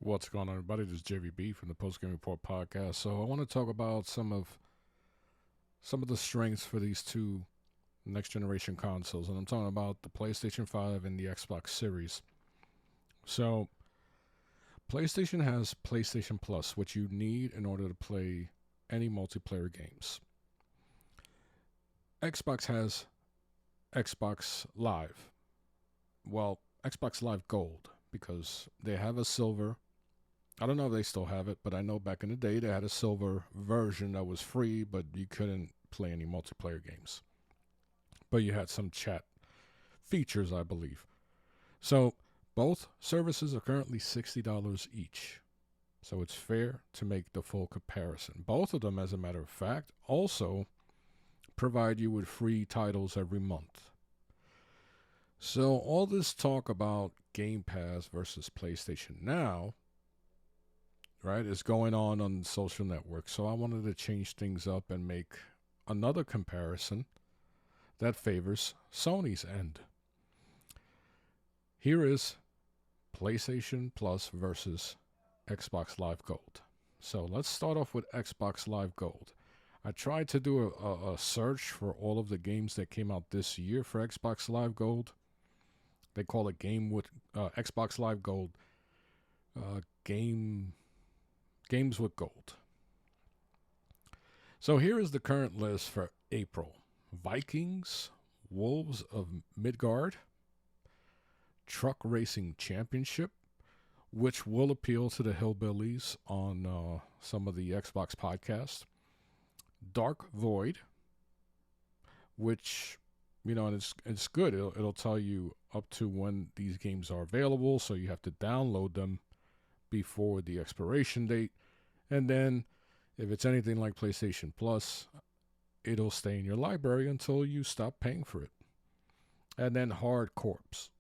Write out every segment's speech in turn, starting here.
What's going on, everybody? This is JVB from the Post Game Report podcast. So I want to talk about some of the strengths for these two next generation consoles, and I'm talking about the PlayStation 5 and the Xbox Series. So PlayStation has PlayStation Plus, which you need in order to play any multiplayer games. Xbox has Xbox Live. Well, Xbox Live Gold, because they have a silver. I don't know if they still have it, but I know back in the day they had a silver version that was free, but you couldn't play any multiplayer games. But you had some chat features, I believe. So both services are currently $60 each. So it's fair to make the full comparison. Both of them, as a matter of fact, also provide you with free titles every month. So all this talk about Game Pass versus PlayStation Now, right, is going on social networks. So I wanted to change things up and make another comparison that favors Sony's end. Here is PlayStation Plus versus Xbox Live Gold. So let's start off with Xbox Live Gold. I tried to do a search for all of the games that came out this year for Xbox Live Gold. They call it Xbox Live Gold games with gold. So here is the current list for April. Vikings, Wolves of Midgard, Truck Racing Championship, which will appeal to the hillbillies on some of the Xbox podcasts. Dark Void, which, and it's good. It'll tell you up to when these games are available, so you have to download them before the expiration date. And then, if it's anything like PlayStation Plus, it'll stay in your library until you stop paying for it. And then Hard Corps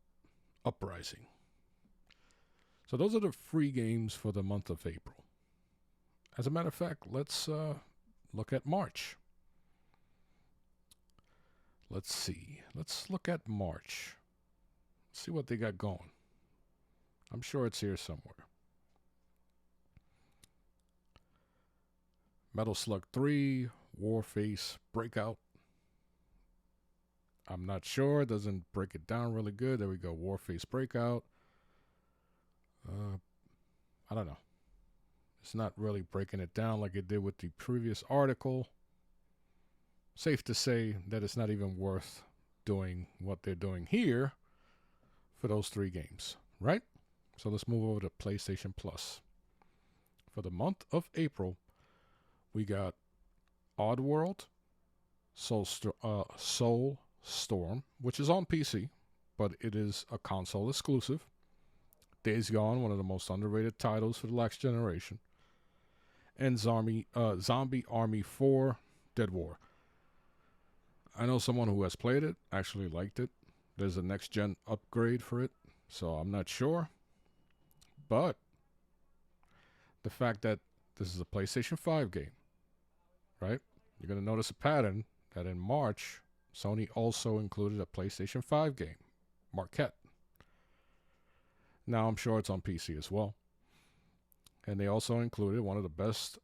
Uprising. So those are the free games for the month of April. As a matter of fact, let's look at March. Let's see. Let's look at March. See what they got going. I'm sure it's here somewhere. Metal Slug 3, Warface Breakout. I'm not sure. It doesn't break it down really good. There we go. Warface Breakout. I don't know. It's not really breaking it down like it did with the previous article. Safe to say that it's not even worth doing what they're doing here for those three games, right? So let's move over to PlayStation Plus. For the month of April, we got Oddworld, Soul Storm, which is on PC, but it is a console exclusive. Days Gone, one of the most underrated titles for the last generation. And Zombie Army 4 Dead War. I know someone who has played it, actually liked it. There's a next-gen upgrade for it, so I'm not sure. But the fact that this is a PlayStation 5 game, right? You're going to notice a pattern that in March, Sony also included a PlayStation 5 game, Marquette. Now I'm sure it's on PC as well. And they also included one of the best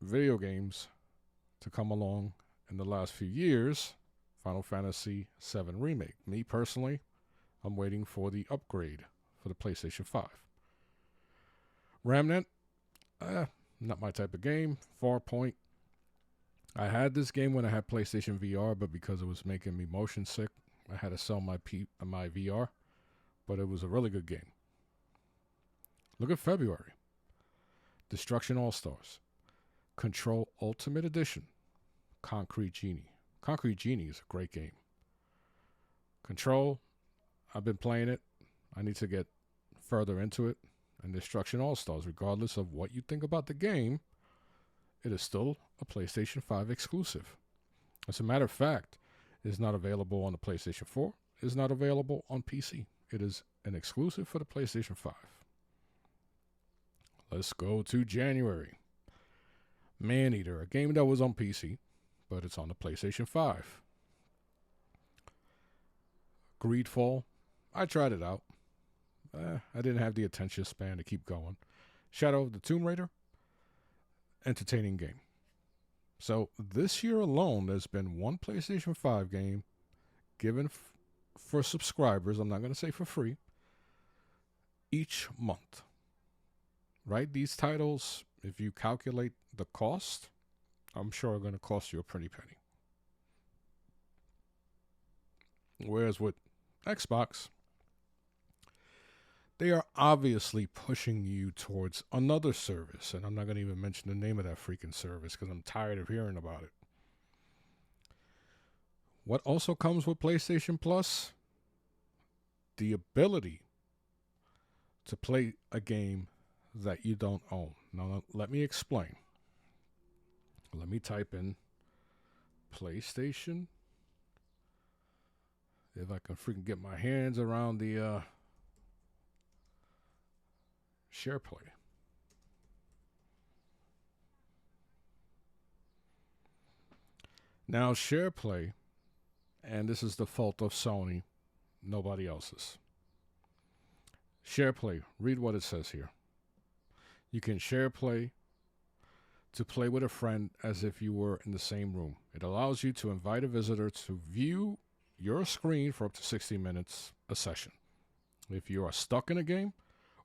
video games to come along in the last few years, Final Fantasy VII Remake. Me personally, I'm waiting for the upgrade for the PlayStation 5. Remnant, not my type of game. Farpoint. I had this game when I had PlayStation VR, but because it was making me motion sick, I had to sell my VR. But it was a really good game. Look at February. Destruction All-Stars. Control Ultimate Edition. Concrete Genie. Concrete Genie is a great game. Control, I've been playing it. I need to get further into it. And Destruction All-Stars, regardless of what you think about the game, it is still a PlayStation 5 exclusive. As a matter of fact, it is not available on the PlayStation 4. It is not available on PC. It is an exclusive for the PlayStation 5. Let's go to January. Maneater, a game that was on PC, but it's on the PlayStation 5. Greedfall, I tried it out. I didn't have the attention span to keep going. Shadow of the Tomb Raider, entertaining game. So this year alone, there's been one PlayStation 5 game given for subscribers. I'm not going to say for free. Each month, right? These titles, if you calculate the cost, I'm sure are going to cost you a pretty penny. Whereas with Xbox, they are obviously pushing you towards another service. And I'm not going to even mention the name of that freaking service because I'm tired of hearing about it. What also comes with PlayStation Plus? The ability to play a game that you don't own. Now, let me explain. Let me type in PlayStation. If I can freaking get my hands around the SharePlay. Now, SharePlay, and this is the fault of Sony, nobody else's. SharePlay, read what it says here. You can SharePlay to play with a friend as if you were in the same room. It allows you to invite a visitor to view your screen for up to 60 minutes a session. If you are stuck in a game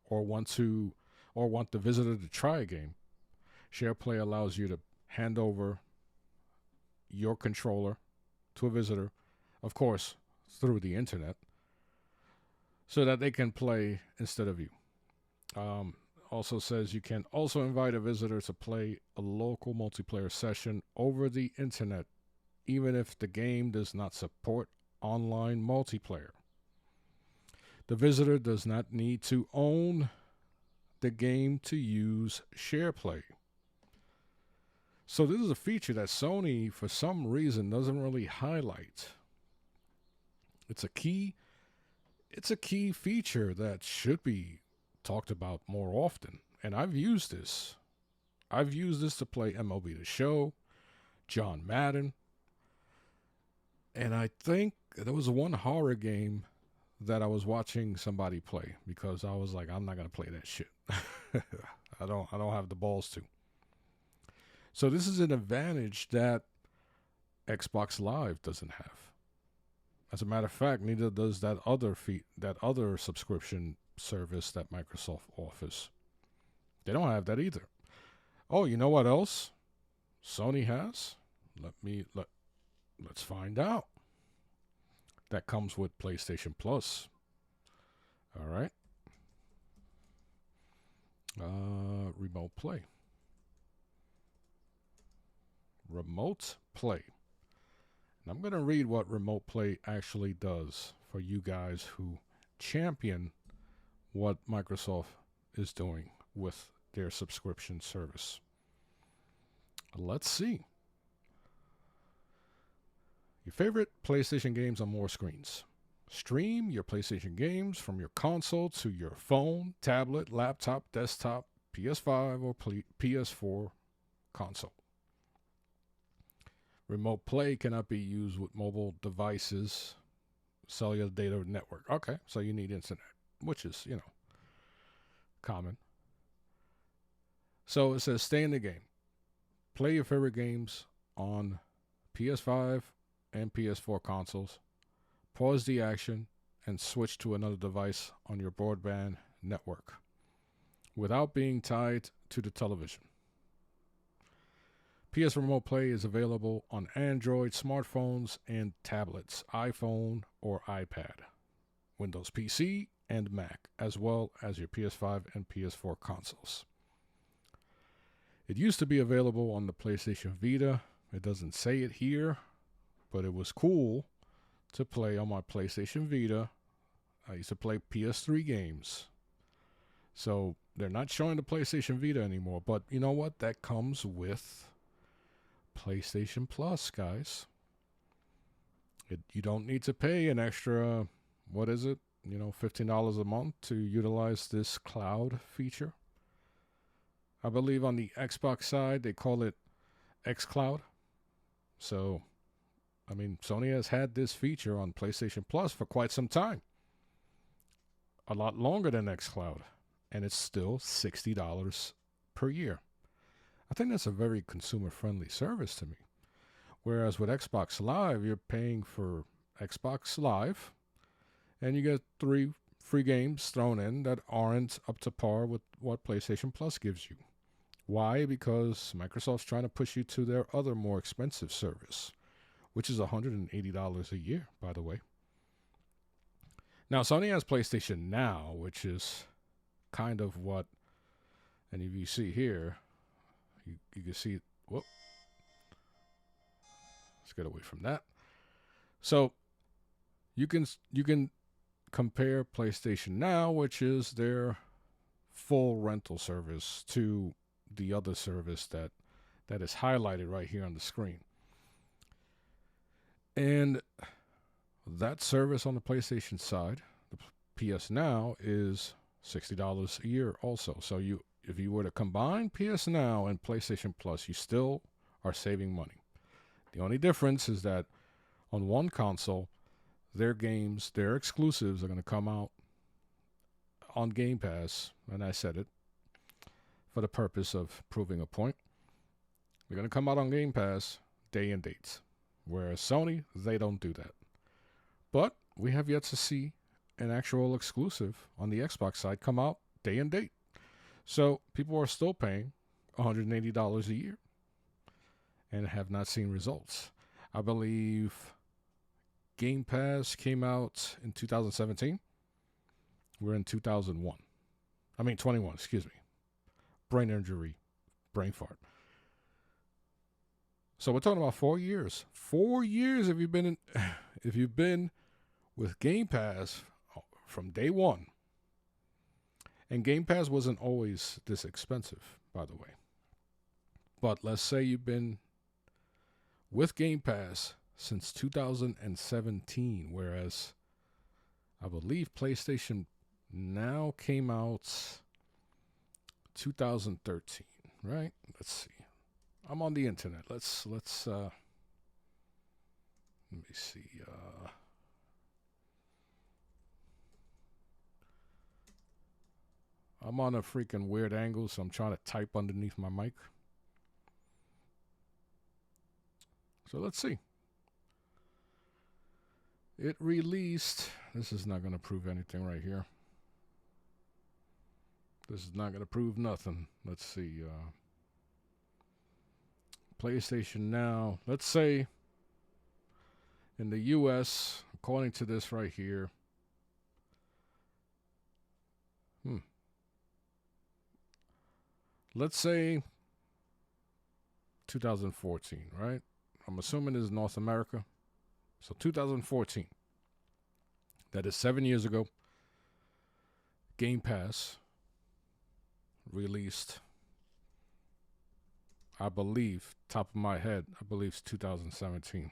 or want the visitor to try a game, SharePlay allows you to hand over your controller to a visitor, of course, through the internet, so that they can play instead of you. Also says you can also invite a visitor to play a local multiplayer session over the internet, even if the game does not support online multiplayer. The visitor does not need to own the game to use SharePlay. So this is a feature that Sony, for some reason, doesn't really highlight. It's a key feature that should be talked about more often. And I've used this. I've used this to play MLB The Show, John Madden. And I think there was one horror game that I was watching somebody play because I was like, I'm not going to play that shit. I don't have the balls to. So this is an advantage that Xbox Live doesn't have. As a matter of fact, neither does that other subscription service that Microsoft offers. They don't have that either. Oh, you know what else Sony has? Let's find out. That comes with PlayStation Plus. All right. Remote play. Remote play. And I'm going to read what remote play actually does for you guys who champion what Microsoft is doing with their subscription service. Let's see. Your favorite PlayStation games on more screens. Stream your PlayStation games from your console to your phone, tablet, laptop, desktop, PS5, or PS4 console. Remote play cannot be used with mobile devices, cellular data network. Okay, so you need internet, which is, common. So it says stay in the game. Play your favorite games on PS5 and PS4 consoles. Pause the action and switch to another device on your broadband network without being tied to the television. PS Remote Play is available on Android smartphones and tablets, iPhone or iPad, Windows PC and Mac, as well as your PS5 and PS4 consoles. It used to be available on the PlayStation Vita. It doesn't say it here, but it was cool to play on my PlayStation Vita. I used to play PS3 games. So they're not showing the PlayStation Vita anymore, but you know what? That comes with PlayStation Plus, guys. You don't need to pay an extra, $15 a month to utilize this cloud feature. I believe on the Xbox side, they call it xCloud. So, Sony has had this feature on PlayStation Plus for quite some time. a lot longer than xCloud, and it's still $60 per year. I think that's a very consumer friendly service to me. Whereas with Xbox Live, you're paying for Xbox Live, and you get 3 free games thrown in that aren't up to par with what PlayStation Plus gives you. Why? Because Microsoft's trying to push you to their other more expensive service, which is $180 a year, by the way. Now, Sony has PlayStation Now, which is kind of what, and if you see here, you can see, whoop, let's get away from that. So you can compare PlayStation Now, which is their full rental service, to the other service that is highlighted right here on the screen. And that service on the PlayStation side, the PS Now, is $60 a year also. So if you were to combine PS Now and PlayStation Plus, you still are saving money. The only difference is that on one console, their games, their exclusives, are going to come out on Game Pass, and I said it for the purpose of proving a point. They're going to come out on Game Pass day and dates, whereas Sony, they don't do that. But we have yet to see an actual exclusive on the Xbox side come out day and date. So people are still paying $180 a year and have not seen results. I believe Game Pass came out in 2017. We're in 21, excuse me. Brain injury, brain fart. So we're talking about 4 years. 4 years if you've been with Game Pass from day one. And Game Pass wasn't always this expensive, by the way. But let's say you've been with Game Pass since 2017, whereas I believe PlayStation Now came out 2013, right? Let's see. I'm on the internet. Let's let me see. I'm on a freaking weird angle, so I'm trying to type underneath my mic. So let's see. It released. This is not going to prove anything right here. This is not going to prove nothing. Let's see. PlayStation Now. Let's say in the U.S., according to this right here. Let's say 2014, right? I'm assuming this is North America. So 2014. That is 7 years ago. Game Pass released, I believe, top of my head, I believe it's 2017.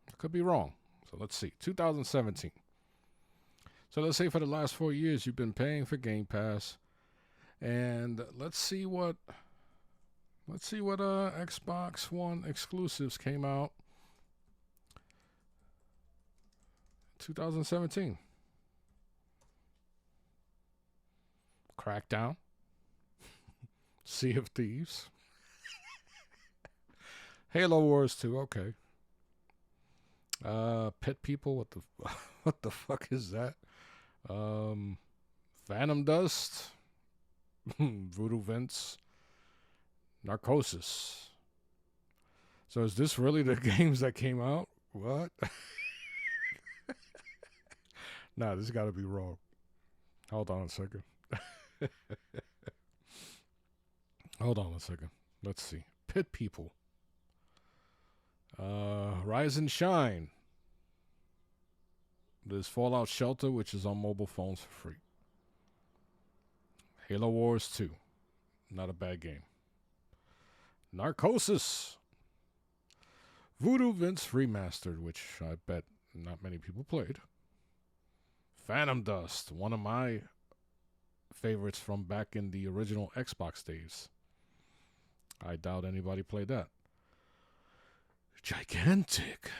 I could be wrong. So let's see. 2017. So let's say for the last 4 years you've been paying for Game Pass. And let's see what Xbox One exclusives came out 2017. Crackdown. Sea of Thieves. Halo Wars 2, okay. Pit People, what the fuck is that? Phantom Dust. Voodoo Vince. Narcosis. So is this really the games that came out? What? Nah, this got to be wrong. Hold on a second. Hold on a second. Let's see. Pit People. Rise and Shine. There's Fallout Shelter, which is on mobile phones for free. Halo Wars 2. Not a bad game. Narcosis. Voodoo Vince Remastered, which I bet not many people played. Phantom Dust, one of my favorites from back in the original Xbox days. I doubt anybody played that. Gigantic.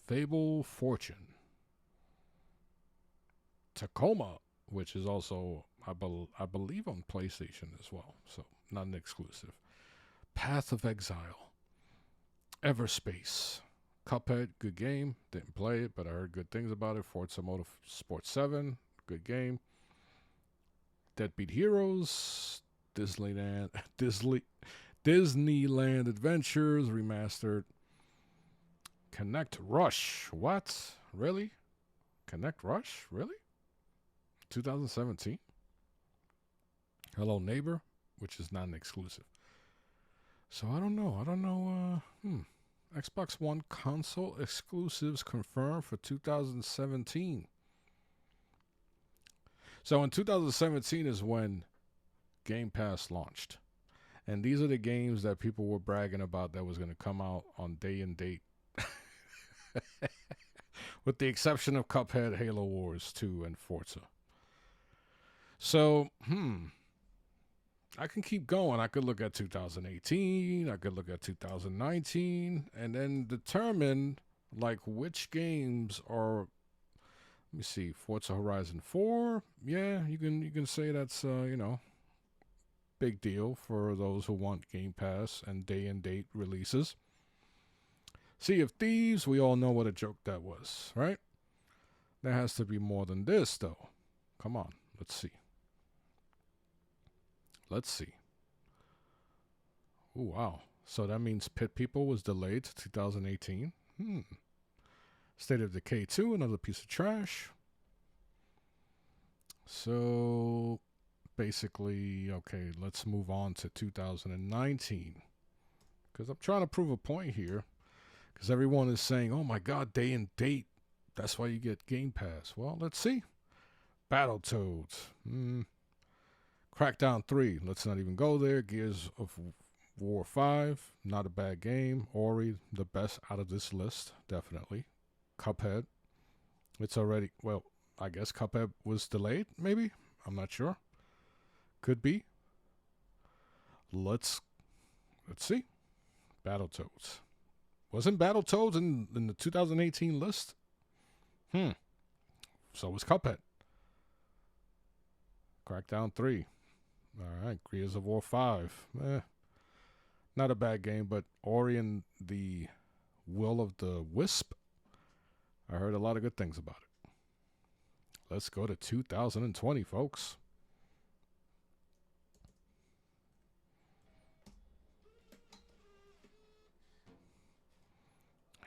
Fable Fortune. Tacoma, which is also, I believe, on PlayStation as well. So, not an exclusive. Path of Exile. Everspace. Cuphead, good game. Didn't play it, but I heard good things about it. Forza Motorsport 7, good game. Deadbeat Heroes. Disneyland Adventures Remastered. Connect Rush. What? Really? Connect Rush? Really? 2017? Hello Neighbor, which is not an exclusive. So I don't know. Xbox One console exclusives confirmed for 2017. So in 2017 is when Game Pass launched. And these are the games that people were bragging about that was going to come out on day and date. With the exception of Cuphead, Halo Wars 2, and Forza. So, I can keep going. I could look at 2018. I could look at 2019, and then determine like which games are. Let me see. Forza Horizon 4. Yeah, you can say that's big deal for those who want Game Pass and day and date releases. Sea of Thieves. We all know what a joke that was, right? There has to be more than this, though. Come on, let's see. Oh, wow. So that means Pit People was delayed to 2018. State of Decay 2, another piece of trash. So basically, okay, let's move on to 2019. Because I'm trying to prove a point here. Because everyone is saying, oh my God, day and date. That's why you get Game Pass. Well, let's see. Battletoads. Crackdown 3. Let's not even go there. Gears of War 5. Not a bad game. Ori, the best out of this list. Definitely. Cuphead. It's already, well, I guess Cuphead was delayed, maybe? I'm not sure. Could be. Let's see. Battletoads. Wasn't Battletoads in the 2018 list? So was Cuphead. Crackdown 3. All right. Gears of War 5. Not a bad game, but Ori and the Will of the Wisp. I heard a lot of good things about it. Let's go to 2020, folks.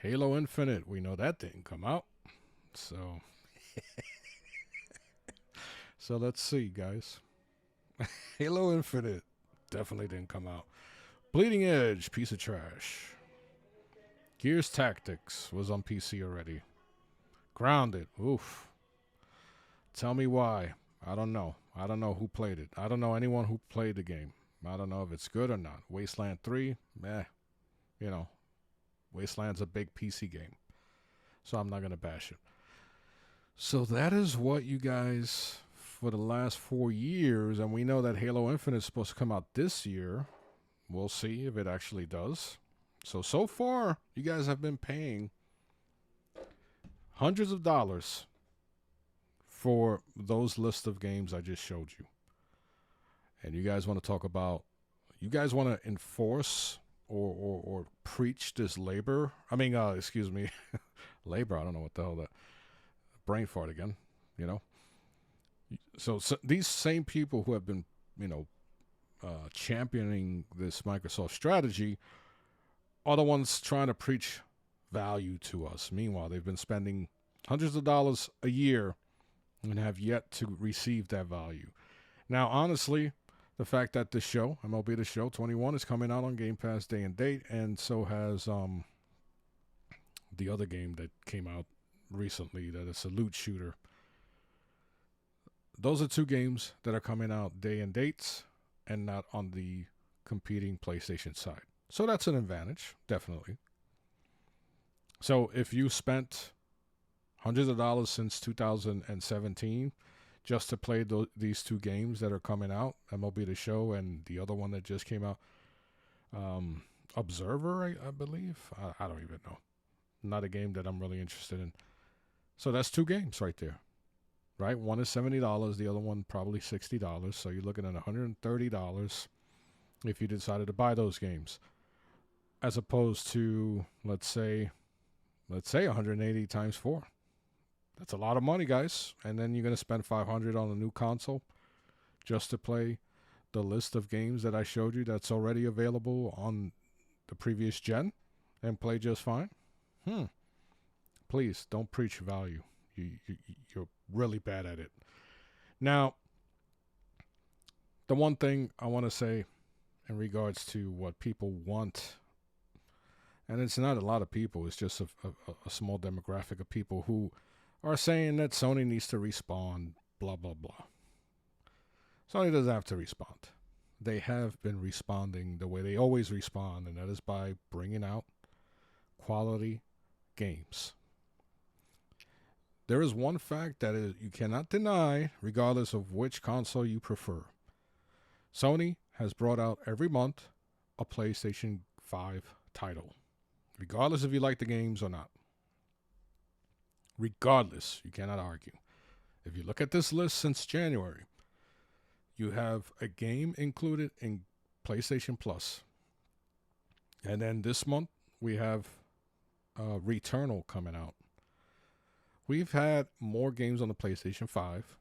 Halo Infinite. We know that didn't come out. So let's see, guys. Halo Infinite definitely didn't come out. Bleeding Edge, piece of trash. Gears Tactics was on PC already. Grounded, oof. Tell me why. I don't know. I don't know who played it. I don't know anyone who played the game. I don't know if it's good or not. Wasteland 3, Wasteland's a big PC game. So I'm not going to bash it. So that is what you guys, for the last 4 years, and we know that Halo Infinite is supposed to come out this year. We'll see if it actually does. So far, you guys have been paying hundreds of dollars for those list of games I just showed you. And you guys want to talk about, you guys want to enforce or preach this labor. I mean, excuse me, labor. I don't know what the hell that, brain fart again, So these same people who have been, championing this Microsoft strategy are the ones trying to preach value to us. Meanwhile, they've been spending hundreds of dollars a year and have yet to receive that value. Now, honestly, the fact that the show, MLB The Show 21, is coming out on Game Pass day and date, and so has the other game that came out recently that is a loot shooter. Those are two games that are coming out day and dates and not on the competing PlayStation side. So that's an advantage, definitely. So if you spent hundreds of dollars since 2017 just to play these two games that are coming out, MLB The Show and the other one that just came out, Observer, I believe. I don't even know. Not a game that I'm really interested in. So that's two games right there, right? One is $70, the other one probably $60. So you're looking at $130 if you decided to buy those games, as opposed to let's say 180 times four. That's a lot of money, guys. And then you're gonna spend 500 on a new console just to play the list of games that I showed you that's already available on the previous gen and play just fine. Please don't preach value. You're really bad at it. Now, the one thing I want to say in regards to what people want, and it's not a lot of people, it's just a small demographic of people who are saying that Sony needs to respond, blah, blah, blah. Sony doesn't have to respond. They have been responding the way they always respond, and that is by bringing out quality games. There is one fact that you cannot deny, regardless of which console you prefer. Sony has brought out every month a PlayStation 5 title, regardless if you like the games or not. Regardless, you cannot argue. If you look at this list since January, you have a game included in PlayStation Plus. And then this month, we have Returnal coming out. We've had more games on the PlayStation 5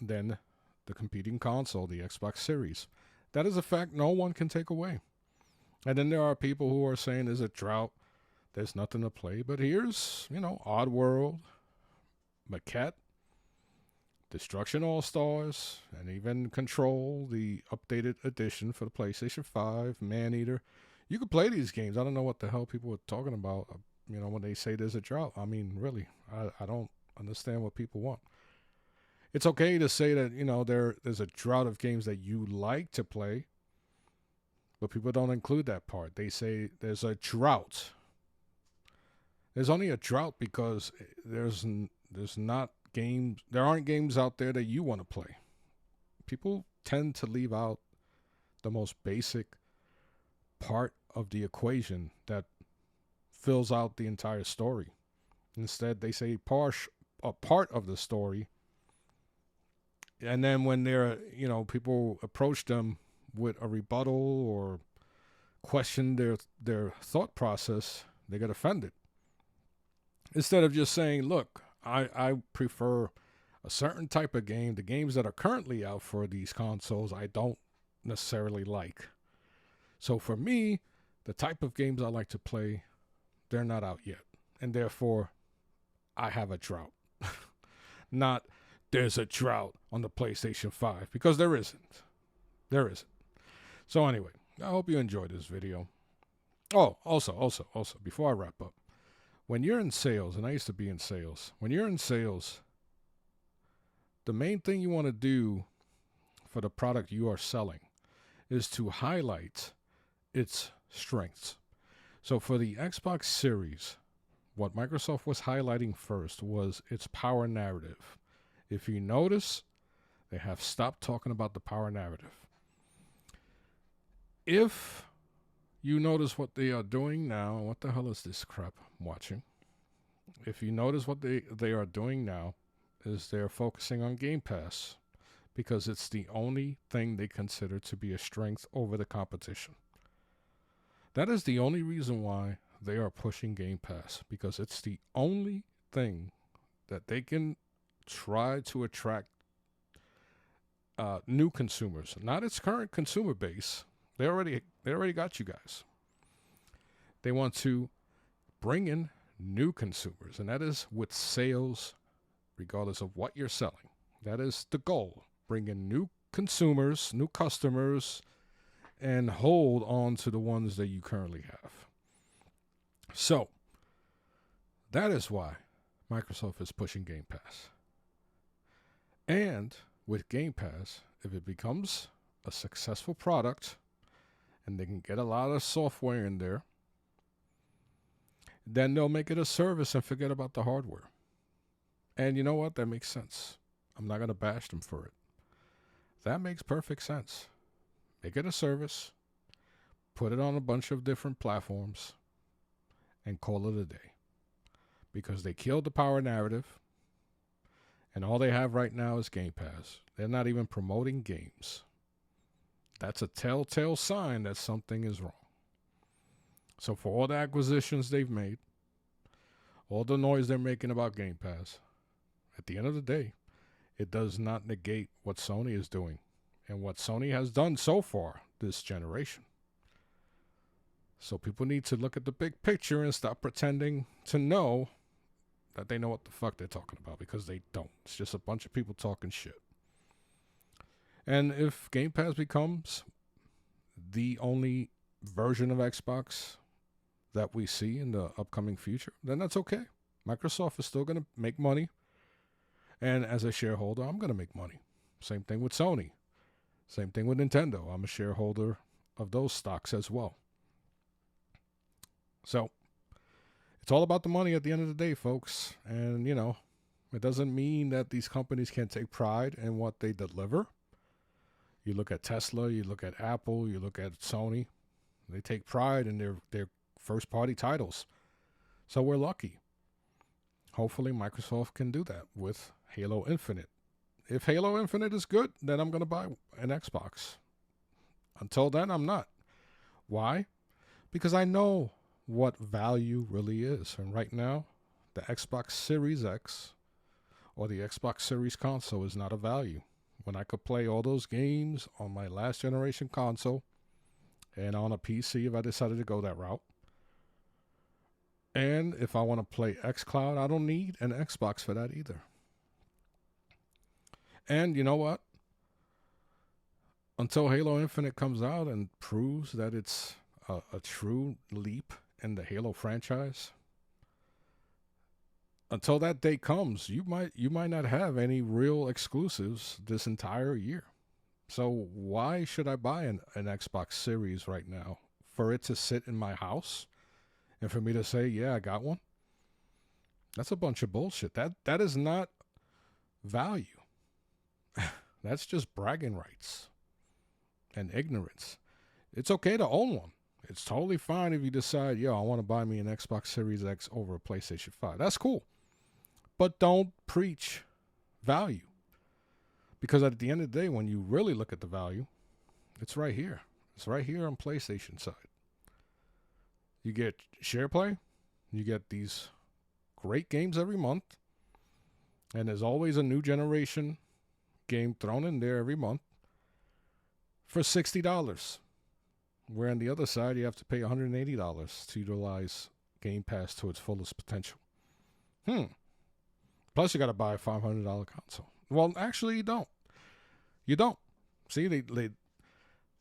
than the competing console, the Xbox Series. That is a fact no one can take away. And then there are people who are saying there's a drought, there's nothing to play. But here's, Oddworld, Maquette, Destruction All-Stars, and even Control, the updated edition for the PlayStation 5, Maneater. You could play these games. I don't know what the hell people are talking about, when they say there's a drought. I mean, really, I don't understand what people want. It's okay to say that, there's a drought of games that you like to play, but people don't include that part. They say there's a drought. There's only a drought because there's not games. There aren't games out there that you want to play. People tend to leave out the most basic part of the equation that fills out the entire story. Instead, they say a part of the story, and then when people approach them with a rebuttal or question their thought process, they get offended. Instead of just saying, look, I prefer a certain type of game. The games that are currently out for these consoles, I don't necessarily like. So for me, the type of games I like to play, they're not out yet. And therefore, I have a drought. Not, there's a drought on the PlayStation 5, because there isn't. There isn't. So anyway, I hope you enjoyed this video. Oh, also, before I wrap up, when you're in sales, and I used to be in sales, when you're in sales, the main thing you want to do for the product you are selling is to highlight its strengths. So for the Xbox Series, what Microsoft was highlighting first was its power narrative. If you notice, they have stopped talking about the power narrative. If you notice what they are doing now, what the hell is this crap I'm watching? If you notice what they are doing now is they're focusing on Game Pass, because it's the only thing they consider to be a strength over the competition. That is the only reason why they are pushing Game Pass, because it's the only thing that they can try to attract new consumers, not its current consumer base. They already got you guys. They want to bring in new consumers, and that is with sales, regardless of what you're selling. That is the goal. Bring in new consumers, new customers, and hold on to the ones that you currently have. So, that is why Microsoft is pushing Game Pass. And with Game Pass, if it becomes a successful product and they can get a lot of software in there, then they'll make it a service and forget about the hardware. And you know what? That makes sense. I'm not going to bash them for it. That makes perfect sense. Make it a service, put it on a bunch of different platforms, and call it a day. Because they killed the power narrative, and all they have right now is Game Pass. They're not even promoting games. That's a telltale sign that something is wrong. So for all the acquisitions they've made, all the noise they're making about Game Pass, at the end of the day, it does not negate what Sony is doing and what Sony has done so far this generation. So people need to look at the big picture and stop pretending to know that they know what the fuck they're talking about, because they don't. It's just a bunch of people talking shit. And if Game Pass becomes the only version of Xbox that we see in the upcoming future, then that's okay. Microsoft is still going to make money. And as a shareholder, I'm going to make money. Same thing with Sony. Same thing with Nintendo. I'm a shareholder of those stocks as well. So it's all about the money at the end of the day, folks. And, it doesn't mean that these companies can't take pride in what they deliver. You look at Tesla, you look at Apple, you look at Sony. They take pride in their first-party titles. So we're lucky. Hopefully Microsoft can do that with Halo Infinite. If Halo Infinite is good, then I'm going to buy an Xbox. Until then, I'm not. Why? Because I know what value really is. And right now, the Xbox Series X or the Xbox Series console is not a value. When I could play all those games on my last generation console and on a PC if I decided to go that route. And if I want to play xCloud, I don't need an Xbox for that either. And you know what? Until Halo Infinite comes out and proves that it's a true leap in the Halo franchise, until that day comes, you might not have any real exclusives this entire year. So why should I buy an Xbox Series right now? For it to sit in my house and for me to say, yeah, I got one? That's a bunch of bullshit. That is not value. That's just bragging rights and ignorance. It's okay to own one. It's totally fine if you decide, I want to buy me an Xbox Series X over a PlayStation 5. That's cool. But don't preach value. Because at the end of the day, when you really look at the value, it's right here. It's right here on PlayStation side. You get SharePlay. You get these great games every month. And there's always a new generation game thrown in there every month for $60. Where on the other side, you have to pay $180 to utilize Game Pass to its fullest potential. Plus, you got to buy a $500 console. Well, actually, you don't. You don't. See,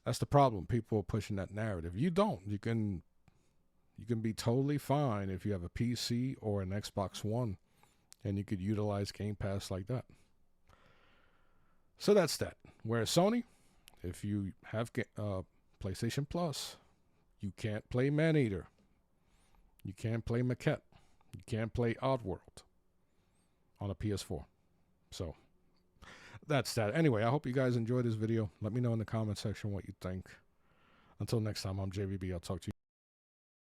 that's the problem. People are pushing that narrative. You don't. You can be totally fine if you have a PC or an Xbox One, and you could utilize Game Pass like that. So that's that. Whereas Sony, if you have PlayStation Plus, you can't play Maneater. You can't play Maquette. You can't play Oddworld on a PS4. So that's that. Anyway, I hope you guys enjoyed this video. Let me know in the comment section what you think. Until next time, I'm JVB. I'll talk to you.